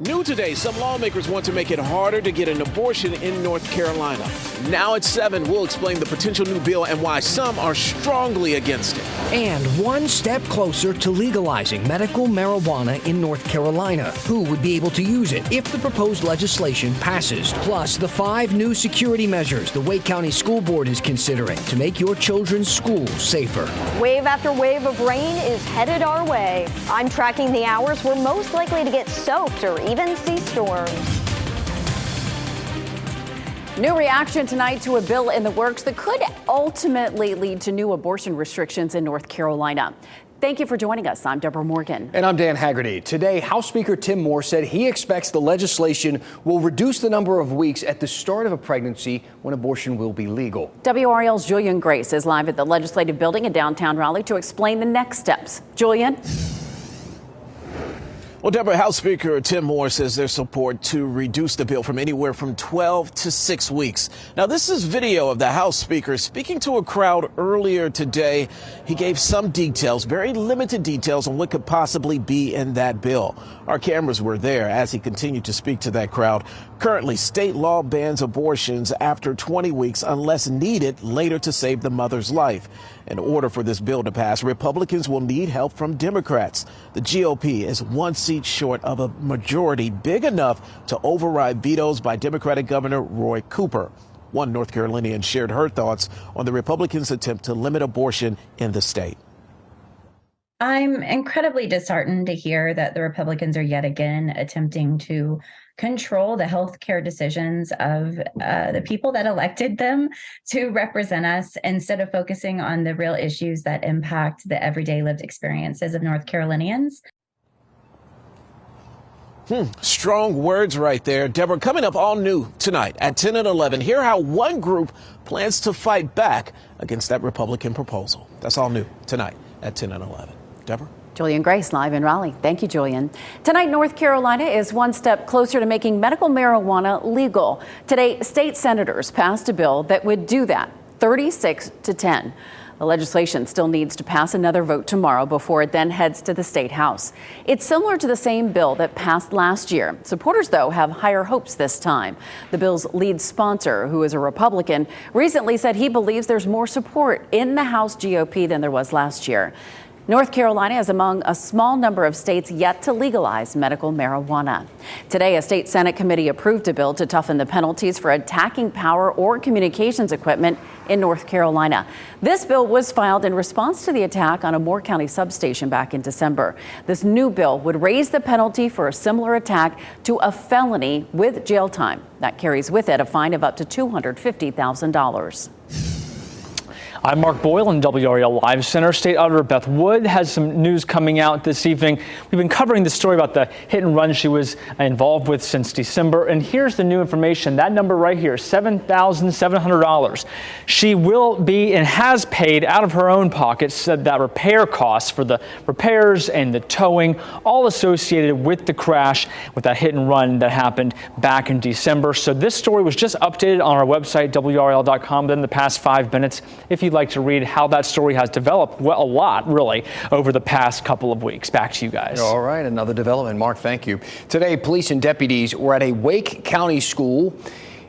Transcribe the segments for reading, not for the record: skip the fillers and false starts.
New today, some lawmakers want to make it harder to get an abortion in North Carolina. Now at 7, we'll explain the potential new bill and why some are strongly against it. And one step closer to legalizing medical marijuana in North Carolina. Who would be able to use it if the proposed legislation passes? Plus, the 5 new security measures the Wake County School Board is considering to make your children's schools safer. Wave after wave of rain is headed our way. I'm tracking the hours we're most likely to get soaked or even see storms. New reaction tonight to a bill in the works that could ultimately lead to new abortion restrictions in North Carolina. Thank you for joining us. I'm Deborah Morgan. And I'm Dan Haggerty. Today, House Speaker Tim Moore said he expects the legislation will reduce the number of weeks at the start of a pregnancy when abortion will be legal. WRAL's Julian Grace is live at the legislative building in downtown Raleigh to explain the next steps. Julian? Well, Deborah, House Speaker Tim Moore says there's support to reduce the bill from anywhere from 12 to 6 weeks. Now, this is video of the House Speaker speaking to a crowd earlier today. He gave some details, very limited details on what could possibly be in that bill. Our cameras were there as he continued to speak to that crowd. Currently, state law bans abortions after 20 weeks unless needed later to save the mother's life. In order for this bill to pass, Republicans will need help from Democrats. The GOP is 1 seat short of a majority big enough to override vetoes by Democratic Governor Roy Cooper. One North Carolinian shared her thoughts on the Republicans' attempt to limit abortion in the state. I'm incredibly disheartened to hear that the Republicans are yet again attempting to control the healthcare decisions of the people that elected them to represent us instead of focusing on the real issues that impact the everyday lived experiences of North Carolinians. Strong words right there. Deborah, coming up all new tonight at 10 and 11, hear how one group plans to fight back against that Republican proposal. That's all new tonight at 10 and 11. Deborah? Julian Grace live in Raleigh. Thank you, Julian. Tonight, North Carolina is one step closer to making medical marijuana legal. Today, state senators passed a bill that would do that, 36 to 10. The legislation still needs to pass another vote tomorrow before it then heads to the state house. It's similar to the same bill that passed last year. Supporters, though, have higher hopes this time. The bill's lead sponsor, who is a Republican, recently said he believes there's more support in the House GOP than there was last year. North Carolina is among a small number of states yet to legalize medical marijuana. Today, a state Senate committee approved a bill to toughen the penalties for attacking power or communications equipment in North Carolina. This bill was filed in response to the attack on a Moore County substation back in December. This new bill would raise the penalty for a similar attack to a felony with jail time. That carries with it a fine of up to $250,000. I'm Mark Boyle in WRAL Live Center. State Auditor Beth Wood has some news coming out this evening. We've been covering the story about the hit and run she was involved with since December. And here's the new information. That number right here, $7,700. She will be and has paid out of her own pocket that repair costs for the repairs and the towing, all associated with the crash, with that hit and run that happened back in December. So this story was just updated on our website, WRAL.com, within the past 5 minutes. If you'd like to read how that story has developed, well, a lot, really, over the past couple of weeks. Back to you guys. All right, another development. Mark, thank you. Today, police and deputies were at a Wake County school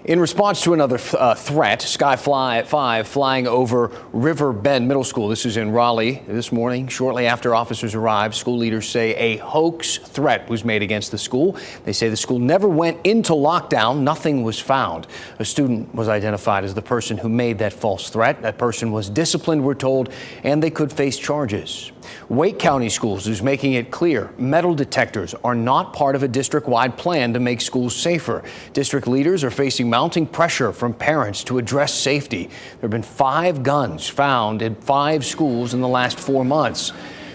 in response to another threat. Sky 5 flying over River Bend Middle School. This is in Raleigh this morning. Shortly after officers arrived, school leaders say a hoax threat was made against the school. They say the school never went into lockdown. Nothing was found. A student was identified as the person who made that false threat. That person was disciplined, we're told, and they could face charges. Wake County Schools is making it clear metal detectors are not part of a district-wide plan to make schools safer. District leaders are facing mounting pressure from parents to address safety. There have been 5 guns found in 5 schools in the last 4 months.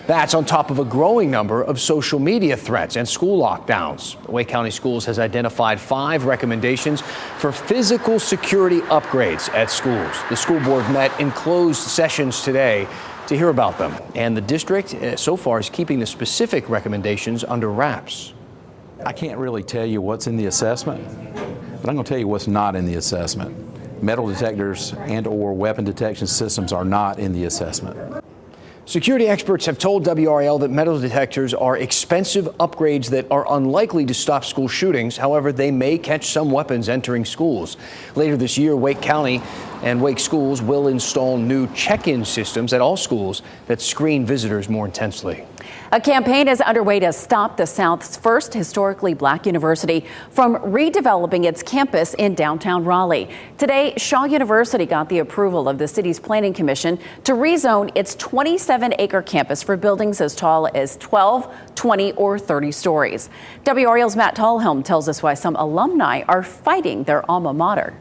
That's on top of a growing number of social media threats and school lockdowns. Wake County Schools has identified 5 recommendations for physical security upgrades at schools. The school board met in closed sessions today to hear about them. And the district so far is keeping the specific recommendations under wraps. I can't really tell you what's in the assessment, but I'm going to tell you what's not in the assessment. Metal detectors and/or weapon detection systems are not in the assessment. Security experts have told WRAL that metal detectors are expensive upgrades that are unlikely to stop school shootings. However, they may catch some weapons entering schools. Later this year, Wake County and Wake schools will install new check-in systems at all schools that screen visitors more intensely. A campaign is underway to stop the South's first historically black university from redeveloping its campus in downtown Raleigh. Today, Shaw University got the approval of the city's planning commission to rezone its 27-acre campus for buildings as tall as 12, 20, or 30 stories. WRAL's Matt Tallhelm tells us why some alumni are fighting their alma mater.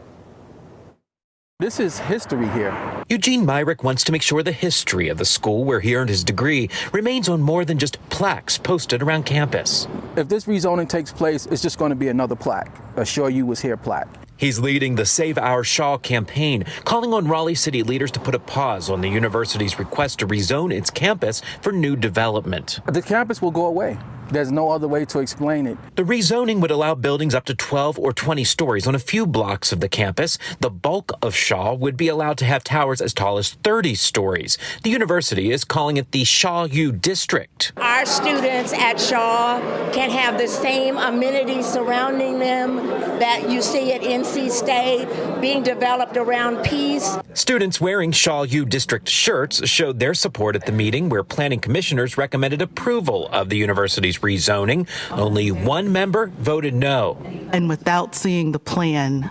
This is history here. Eugene Myrick wants to make sure the history of the school where he earned his degree remains on more than just plaques posted around campus. If this rezoning takes place, it's just going to be another plaque, a Sure You Was Here plaque. He's leading the Save Our Shaw campaign, calling on Raleigh city leaders to put a pause on the university's request to rezone its campus for new development. The campus will go away. There's no other way to explain it. The rezoning would allow buildings up to 12 or 20 stories on a few blocks of the campus. The bulk of Shaw would be allowed to have towers as tall as 30 stories. The university is calling it the Shaw U District. Our students at Shaw can have the same amenities surrounding them that you see at NC State, being developed around peace. Students wearing Shaw U District shirts showed their support at the meeting where planning commissioners recommended approval of the university's rezoning. Only one member voted no. And without seeing the plan,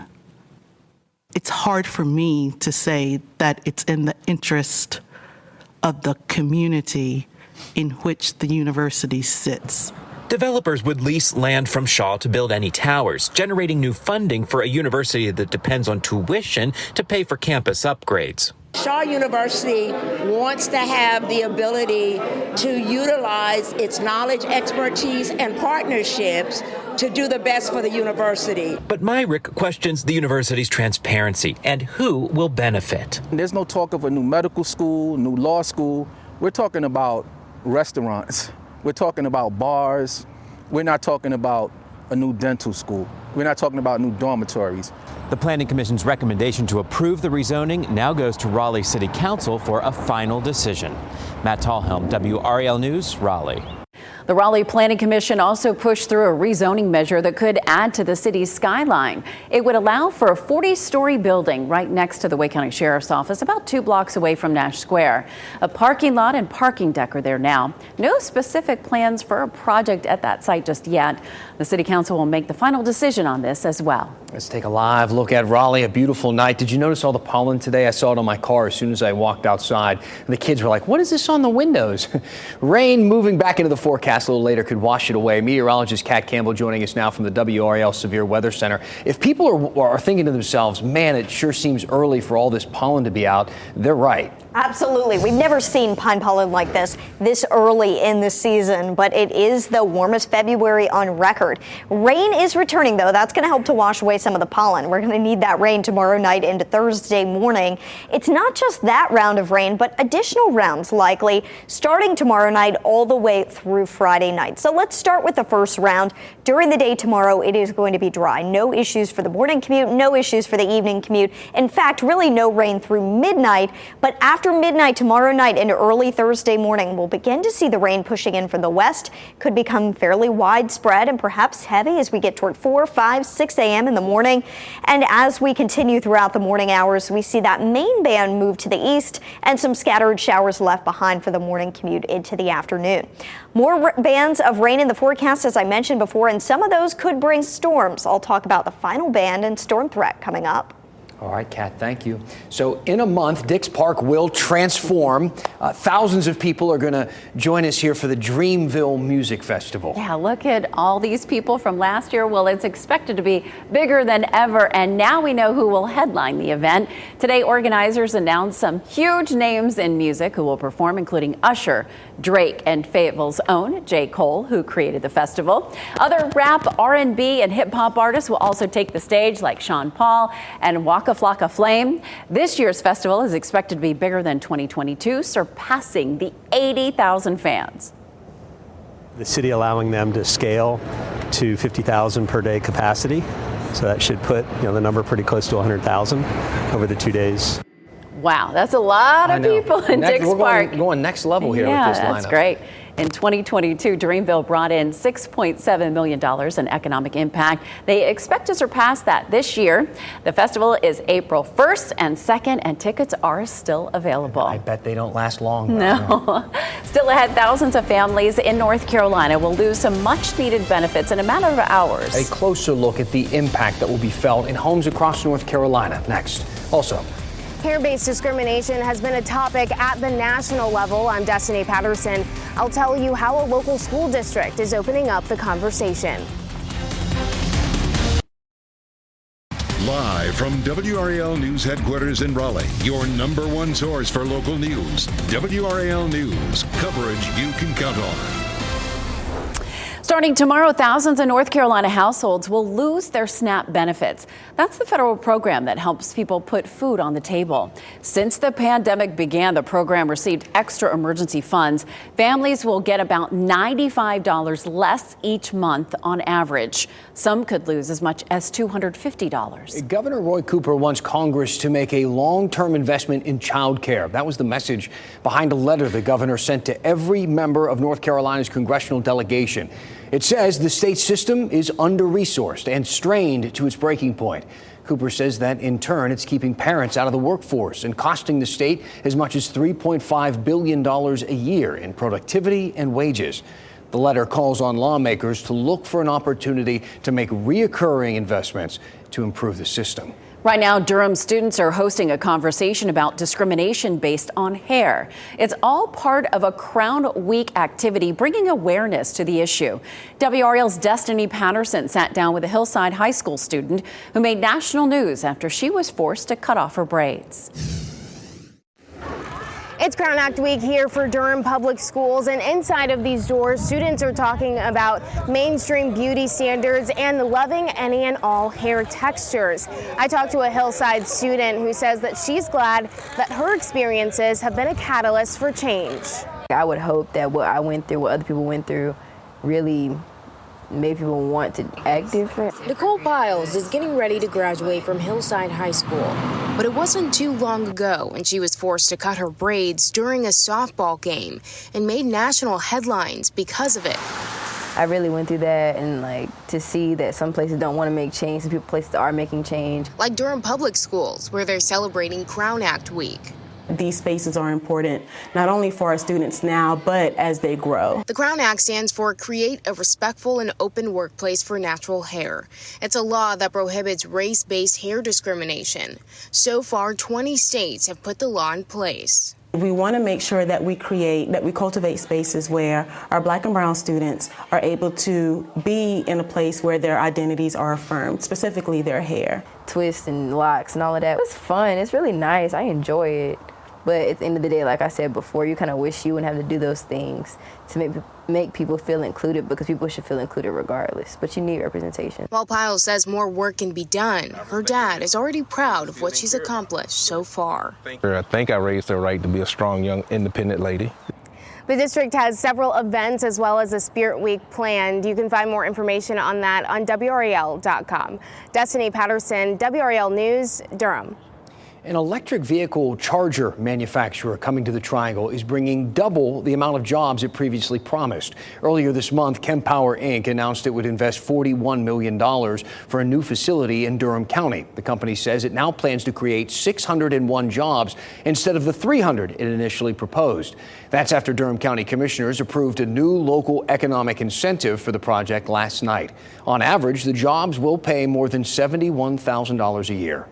it's hard for me to say that it's in the interest of the community in which the university sits. Developers would lease land from Shaw to build any towers, generating new funding for a university that depends on tuition to pay for campus upgrades. Shaw University wants to have the ability to utilize its knowledge, expertise, and partnerships to do the best for the university. But Myrick questions the university's transparency and who will benefit. There's no talk of a new medical school, new law school. We're talking about restaurants. We're talking about bars. We're not talking about a new dental school. We're not talking about new dormitories. The Planning Commission's recommendation to approve the rezoning now goes to Raleigh City Council for a final decision. Matt Tallhelm, WRAL News, Raleigh. The Raleigh Planning Commission also pushed through a rezoning measure that could add to the city's skyline. It would allow for a 40-story building right next to the Wake County Sheriff's Office, about 2 blocks away from Nash Square. A parking lot and parking deck are there now. No specific plans for a project at that site just yet. The City Council will make the final decision on this as well. Let's take a live look at Raleigh. A beautiful night. Did you notice all the pollen today? I saw it on my car as soon as I walked outside. And the kids were like, what is this on the windows? Rain moving back into the forecast a little later could wash it away. Meteorologist Kat Campbell joining us now from the WRAL Severe Weather Center. If people are thinking to themselves, man, it sure seems early for all this pollen to be out, they're right. Absolutely. We've never seen pine pollen like this early in the season, but it is the warmest February on record. Rain is returning, though. That's going to help to wash away some of the pollen. We're going to need that rain tomorrow night into Thursday morning. It's not just that round of rain, but additional rounds likely starting tomorrow night all the way through Friday night. So let's start with the first round. During the day tomorrow, it is going to be dry. No issues for the morning commute, no issues for the evening commute. In fact, really no rain through midnight, but after midnight tomorrow night into early Thursday morning, we'll begin to see the rain pushing in from the west. Could become fairly widespread and perhaps heavy as we get toward 4, 5, 6 a.m. in the morning. And as we continue throughout the morning hours, we see that main band move to the east and some scattered showers left behind for the morning commute into the afternoon. More bands of rain in the forecast, as I mentioned before, and some of those could bring storms. I'll talk about the final band and storm threat coming up. All right, Kat, thank you. So in a month, Dix Park will transform. Thousands of people are going to join us here for the Dreamville Music Festival. Yeah, look at all these people from last year. Well, it's expected to be bigger than ever, and now we know who will headline the event. Today, organizers announced some huge names in music who will perform, including Usher, Drake, and Fayetteville's own J. Cole, who created the festival. Other rap, R&B, and hip-hop artists will also take the stage, like Sean Paul and Waka Flocka Flame. This year's festival is expected to be bigger than 2022, surpassing the 80,000 fans. The city allowing them to scale to 50,000 per day capacity. So that should put the number pretty close to 100,000 over the 2 days. Wow, that's a lot of people in Dix Park. We're going next level here with this lineup. That's great. In 2022, Dreamville brought in $6.7 million in economic impact. They expect to surpass that this year. The festival is April 1st and 2nd, and tickets are still available. I bet they don't last long, though. No. Still ahead, thousands of families in North Carolina will lose some much-needed benefits in a matter of hours. A closer look at the impact that will be felt in homes across North Carolina next. Also, hair-based discrimination has been a topic at the national level. I'm Destiny Patterson. I'll tell you how a local school district is opening up the conversation. Live from WRAL News headquarters in Raleigh, your #1 source for local news. WRAL News, coverage you can count on. Starting tomorrow, thousands of North Carolina households will lose their SNAP benefits. That's the federal program that helps people put food on the table. Since the pandemic began, the program received extra emergency funds. Families will get about $95 less each month on average. Some could lose as much as $250. Governor Roy Cooper wants Congress to make a long-term investment in child care. That was the message behind a letter the governor sent to every member of North Carolina's congressional delegation. It says the state system is under-resourced and strained to its breaking point. Cooper says that, in turn, it's keeping parents out of the workforce and costing the state as much as $3.5 billion a year in productivity and wages. The letter calls on lawmakers to look for an opportunity to make reoccurring investments to improve the system. Right now, Durham students are hosting a conversation about discrimination based on hair. It's all part of a Crown Week activity, bringing awareness to the issue. WRAL's Destiny Patterson sat down with a Hillside High School student who made national news after she was forced to cut off her braids. It's Crown Act Week here for Durham Public Schools, and inside of these doors, students are talking about mainstream beauty standards and loving any and all hair textures. I talked to a Hillside student who says that she's glad that her experiences have been a catalyst for change. I would hope that what I went through, what other people went through, really made people want to act different. Nicole Piles is getting ready to graduate from Hillside High School. But it wasn't too long ago when she was forced to cut her braids during a softball game and made national headlines because of it. I really went through that, and to see that some places don't want to make change, some places are making change. Like Durham Public Schools, where they're celebrating Crown Act Week. These spaces are important, not only for our students now, but as they grow. The Crown Act stands for Create a Respectful and Open Workplace for Natural Hair. It's a law that prohibits race-based hair discrimination. So far, 20 states have put the law in place. We want to make sure that we cultivate spaces where our Black and brown students are able to be in a place where their identities are affirmed, specifically their hair. Twists and locks and all of that. It's fun. It's really nice. I enjoy it. But at the end of the day, like I said before, you kind of wish you wouldn't have to do those things to make people feel included, because people should feel included regardless. But you need representation. While Piles says more work can be done, her dad is already proud of what she's accomplished so far. I think I raised her right to be a strong, young, independent lady. The district has several events as well as a Spirit Week planned. You can find more information on that on WRAL.com. Destiny Patterson, WRAL News, Durham. An electric vehicle charger manufacturer coming to the Triangle is bringing double the amount of jobs it previously promised. Earlier this month, ChemPower Inc. announced it would invest $41 million for a new facility in Durham County. The company says it now plans to create 601 jobs instead of the 300 it initially proposed. That's after Durham County commissioners approved a new local economic incentive for the project last night. On average, the jobs will pay more than $71,000 a year.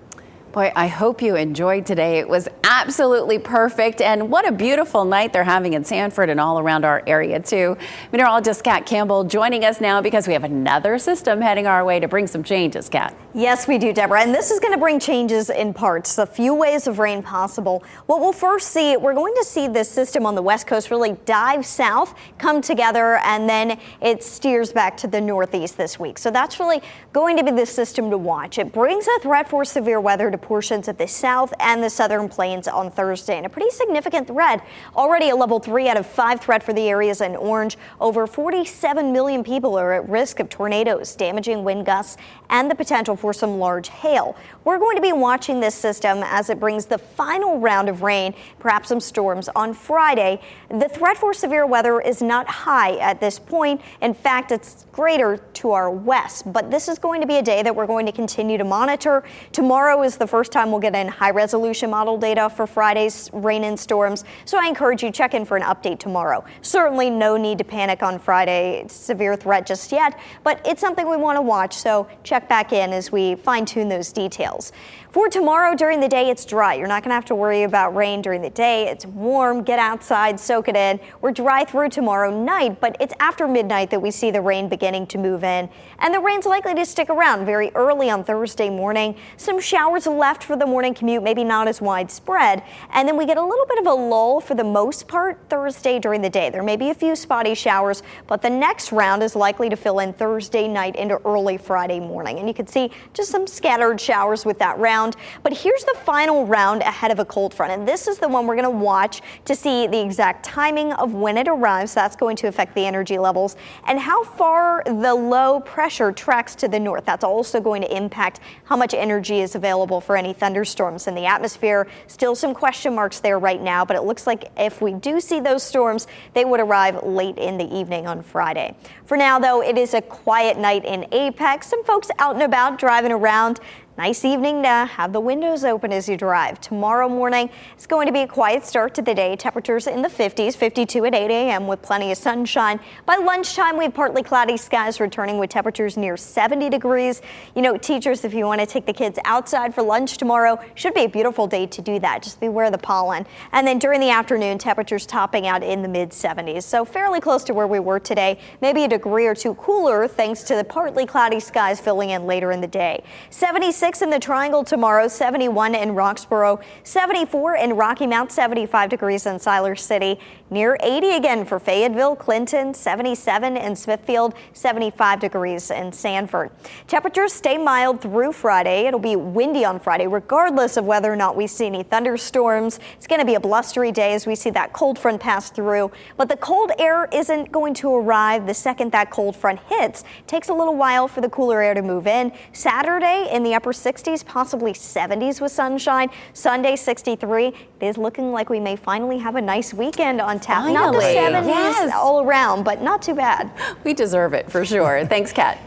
Boy, I hope you enjoyed today. It was absolutely perfect, and what a beautiful night they're having in Sanford and all around our area, too. Meteorologist Kat Campbell joining us now because we have another system heading our way to bring some changes, Kat. Yes, we do, Deborah, and this is going to bring changes in parts, a few ways of rain possible. What we'll first see, we're going to see this system on the west coast really dive south, come together, and then it steers back to the northeast this week. So that's really going to be the system to watch. It brings a threat for severe weather to portions of the south and the southern plains on Thursday, and a pretty significant threat. Already a level 3 out of 5 threat for the areas in orange. Over 47 million people are at risk of tornadoes, damaging wind gusts, and the potential for some large hail. We're going to be watching this system as it brings the final round of rain, perhaps some storms on Friday. The threat for severe weather is not high at this point. In fact, it's greater to our west, but this is going to be a day that we're going to continue to monitor. Tomorrow is the first time we'll get in high resolution model data for Friday's rain and storms, so I encourage you to check in for an update tomorrow. Certainly no need to panic on Friday, severe threat just yet, but it's something we want to watch, so check back in as we fine-tune those details. For tomorrow during the day, it's dry. You're not going to have to worry about rain during the day. It's warm. Get outside, soak it in. We're dry through tomorrow night, but it's after midnight that we see the rain beginning to move in. And the rain's likely to stick around very early on Thursday morning. Some showers left for the morning commute, maybe not as widespread. And then we get a little bit of a lull for the most part Thursday during the day. There may be a few spotty showers, but the next round is likely to fill in Thursday night into early Friday morning. And you can see just some scattered showers with that round. But here's the final round ahead of a cold front, and this is the one we're going to watch to see the exact timing of when it arrives. That's going to affect the energy levels and how far the low pressure tracks to the north. That's also going to impact how much energy is available for any thunderstorms in the atmosphere. Still some question marks there right now, but it looks like if we do see those storms, they would arrive late in the evening on Friday. For now, though, it is a quiet night in Apex. Some folks out and about driving around. Nice evening to have the windows open as you drive. Tomorrow morning, it's going to be a quiet start to the day. Temperatures in the 50s, 52 at 8 a.m. with plenty of sunshine. By lunchtime, we have partly cloudy skies returning with temperatures near 70 degrees. You know, teachers, if you want to take the kids outside for lunch tomorrow, should be a beautiful day to do that. Just beware the pollen. And then during the afternoon, temperatures topping out in the mid 70s. So fairly close to where we were today. Maybe a degree or two cooler thanks to the partly cloudy skies filling in later in the day. 76 in the Triangle tomorrow, 71 in Roxborough, 74 in Rocky Mount, 75 degrees in Siler City, near 80 again for Fayetteville, Clinton, 77 in Smithfield, 75 degrees in Sanford. Temperatures stay mild through Friday. It'll be windy on Friday, regardless of whether or not we see any thunderstorms. It's going to be a blustery day as we see that cold front pass through, but the cold air isn't going to arrive the second that cold front hits. It takes a little while for the cooler air to move in. Saturday in the upper 60s, possibly 70s with sunshine. Sunday 63. It is looking like we may finally have a nice weekend on tap. Finally. Not the 70s Yes. all around, but not too bad. We deserve it for sure. Thanks, Kat.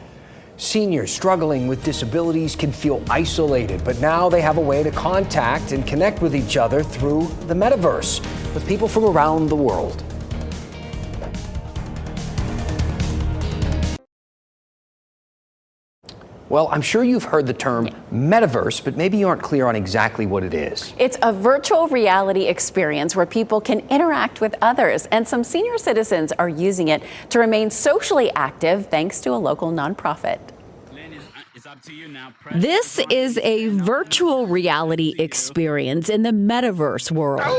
Seniors struggling with disabilities can feel isolated, but now they have a way to contact and connect with each other through the metaverse with people from around the world. Well, I'm sure you've heard the term metaverse, but maybe you aren't clear on exactly what it is. It's a virtual reality experience where people can interact with others, and some senior citizens are using it to remain socially active thanks to a local nonprofit. This is a virtual reality experience in the metaverse world. All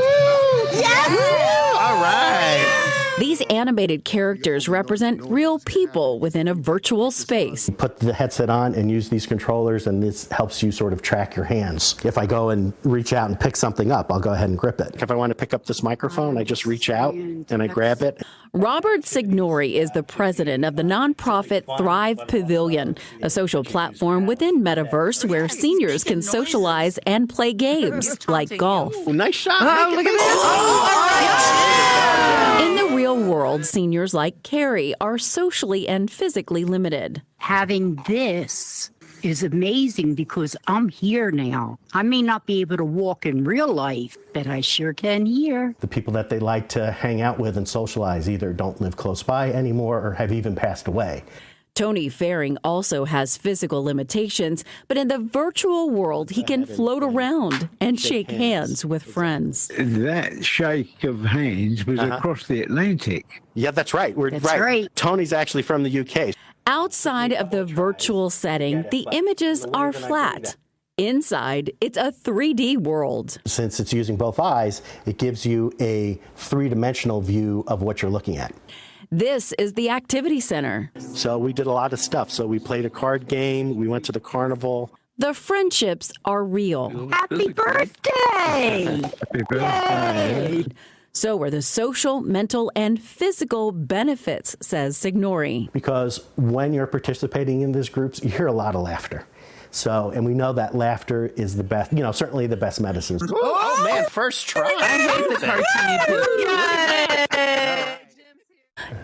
right. These animated characters represent real people within a virtual space. Put the headset on and use these controllers, and this helps you sort of track your hands. If I go and reach out and pick something up, I'll go ahead and grip it. If I want to pick up this microphone, I just reach out and I grab it. Robert Signori is the president of the nonprofit Thrive Pavilion, a social platform within Metaverse where seniors can socialize and play games like golf. Nice shot. Look at this. In the real world, seniors like Carrie are socially and physically limited. Having this is amazing because I'm here now. I may not be able to walk in real life, but I sure can here. The people that they like to hang out with and socialize either don't live close by anymore or have even passed away. Tony Faring also has physical limitations, but in the virtual world, he can float around and shake hands with friends. That shake of hands was across the Atlantic. Yeah, that's right. That's right. Tony's actually from the UK. Outside of the virtual setting, the images are flat. Inside, it's a 3D world. Since it's using both eyes, it gives you a three-dimensional view of what you're looking at. This is the activity center. So we did a lot of stuff. So we played a card game. We went to the carnival. The friendships are real. Happy birthday! Happy birthday. So are the social, mental, and physical benefits, says Signori. Because when you're participating in these groups, you hear a lot of laughter. So, and we know that laughter is the best, certainly the best medicine. Oh man, first try.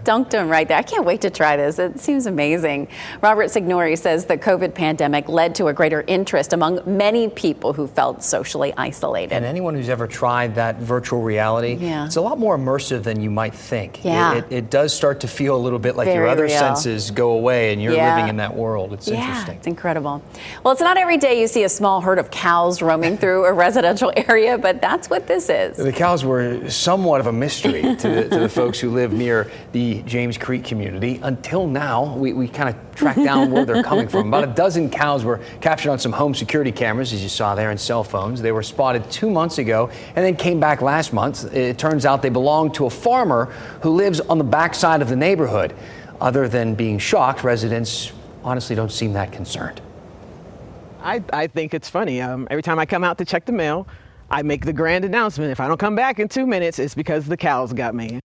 Dunked him right there. I can't wait to try this. It seems amazing. Robert Signori says the COVID pandemic led to a greater interest among many people who felt socially isolated. And anyone who's ever tried that virtual reality, it's a lot more immersive than you might think. Yeah. It does start to feel a little bit like your Very other real. senses go away and you're living in that world. It's interesting. It's incredible. Well, it's not every day you see a small herd of cows roaming through a residential area, but that's what this is. The cows were somewhat of a mystery to the folks who live near the James Creek community. Until now, we kind of tracked down where they're coming from. About a dozen cows were captured on some home security cameras, as you saw there, and cell phones. They were spotted 2 months ago and then came back last month. It turns out they belong to a farmer who lives on the backside of the neighborhood. Other than being shocked, residents honestly don't seem that concerned. I think it's funny. Every time I come out to check the mail, I make the grand announcement. If I don't come back in 2 minutes, it's because the cows got me.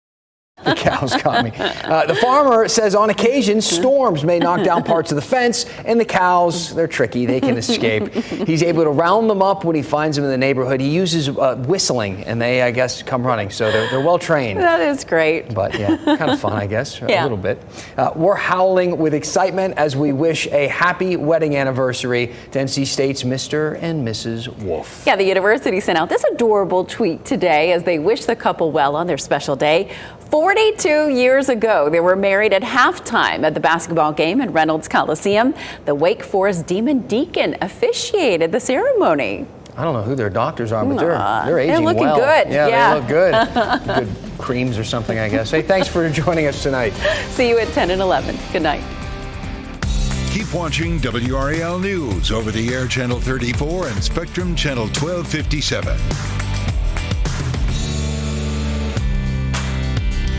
The cows got me. The farmer says on occasion storms may knock down parts of the fence, and the cows, they're tricky, they can escape. He's able to round them up when he finds them in the neighborhood. He uses whistling, and they, I guess, come running. So they're well trained. That is great. But yeah, kind of fun, I guess, a little bit. We're howling with excitement as we wish a happy wedding anniversary to NC State's Mr. and Mrs. Wolf. Yeah, the university sent out this adorable tweet today as they wish the couple well on their special day. 42 years ago, they were married at halftime at the basketball game in Reynolds Coliseum. The Wake Forest Demon Deacon officiated the ceremony. I don't know who their doctors are, but they're aging they're looking well. good. Yeah, they look good. Good creams or something, I guess. Hey, thanks for joining us tonight. See you at 10 and 11. Good night. Keep watching WRAL News over the air Channel 34 and Spectrum Channel 1257.